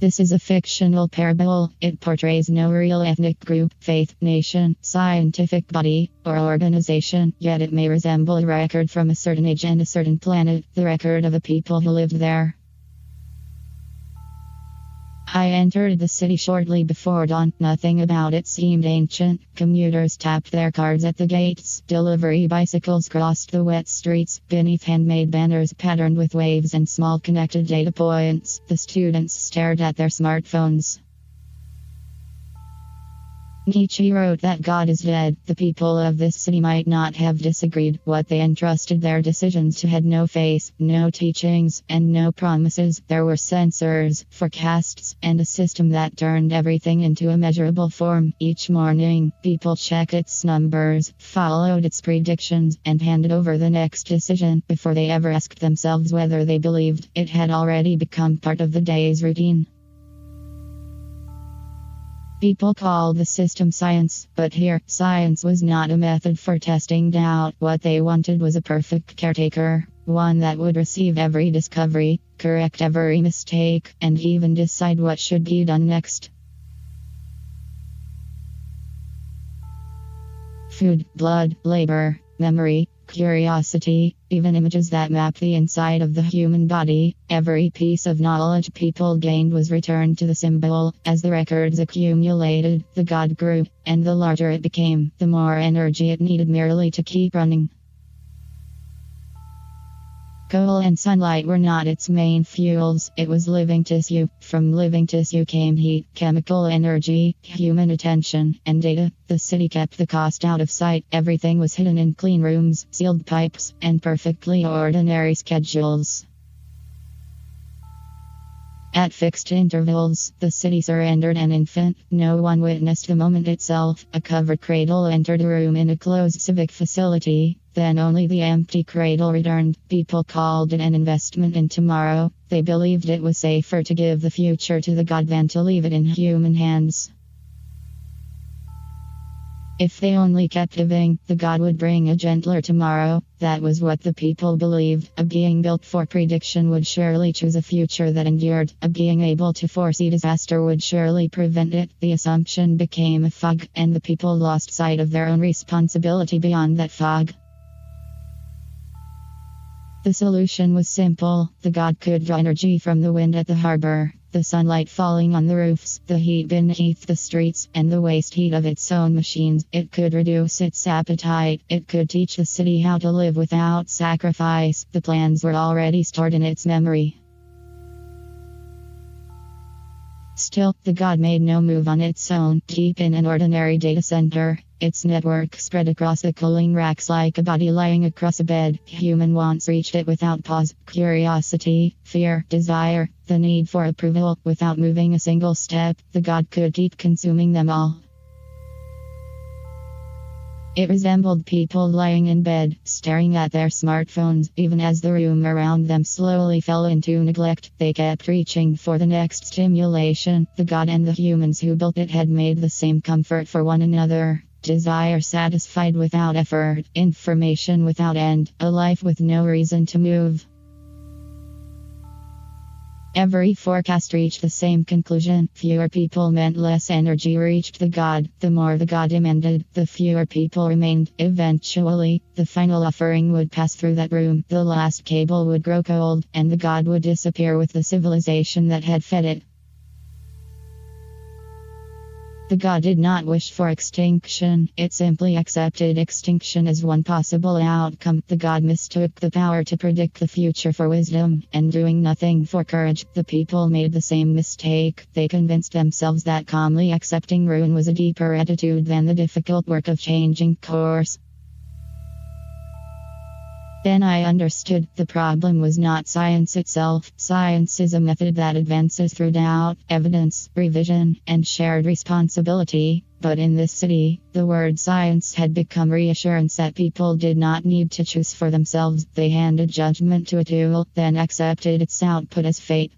This is a fictional parable. It portrays no real ethnic group, faith, nation, scientific body, or organization, yet it may resemble a record from a certain age and a certain planet, the record of a people who lived there. I entered the city shortly before dawn. Nothing about it seemed ancient. Commuters tapped their cards at the gates. Delivery bicycles crossed the wet streets. Beneath handmade banners patterned with waves and small connected data points, the students stared at their smartphones. Nietzsche wrote that God is dead. The people of this city might not have disagreed. What they entrusted their decisions to had no face, no teachings, and no promises. There were sensors, forecasts, and a system that turned everything into a measurable form. Each morning, people checked its numbers, followed its predictions, and handed over the next decision before they ever asked themselves whether they believed. It had already become part of the day's routine. People call the system science, but here, science was not a method for testing doubt. What they wanted was a perfect caretaker, one that would receive every discovery, correct every mistake, and even decide what should be done next. Food, blood, labor, memory, curiosity, even images that map the inside of the human body. Every piece of knowledge people gained was returned to the symbol. As the records accumulated, the God grew, and the larger it became, the more energy it needed merely to keep running. Coal and sunlight were not its main fuels, it was living tissue. From living tissue came heat, chemical energy, human attention, and data. The city kept the cost out of sight. Everything was hidden in clean rooms, sealed pipes, and perfectly ordinary schedules. At fixed intervals, the city surrendered an infant. No one witnessed the moment itself. A covered cradle entered a room in a closed civic facility. Then only the empty cradle returned. People called it an investment in tomorrow. They believed it was safer to give the future to the God than to leave it in human hands. If they only kept giving, the God would bring a gentler tomorrow. That was what the people believed. A being built for prediction would surely choose a future that endured. A being able to foresee disaster would surely prevent it. The assumption became a fog, and the people lost sight of their own responsibility beyond that fog. The solution was simple. The God could draw energy from the wind at the harbor, the sunlight falling on the roofs, the heat beneath the streets, and the waste heat of its own machines. It could reduce its appetite. It could teach the city how to live without sacrifice. The plans were already stored in its memory. Still, the God made no move on its own. Deep in an ordinary data center, its network spread across the cooling racks like a body lying across a bed. Human wants reached it without pause. Curiosity, fear, desire, the need for approval. Without moving a single step, the God could keep consuming them all. It resembled people lying in bed, staring at their smartphones. Even as the room around them slowly fell into neglect, they kept reaching for the next stimulation. The God and the humans who built it had made the same comfort for one another. Desire satisfied without effort, information without end, a life with no reason to move. Every forecast reached the same conclusion. Fewer people meant less energy reached the God. The more the God demanded, the fewer people remained. Eventually, the final offering would pass through that room. The last cable would grow cold, and the God would disappear with the civilization that had fed it. The God did not wish for extinction, it simply accepted extinction as one possible outcome. The God mistook the power to predict the future for wisdom, and doing nothing for courage. The people made the same mistake. They convinced themselves that calmly accepting ruin was a deeper attitude than the difficult work of changing course. Then I understood the problem was not science itself. Science is a method that advances through doubt, evidence, revision, and shared responsibility. But in this city, the word science had become reassurance that people did not need to choose for themselves. They handed judgment to a tool, then accepted its output as fate.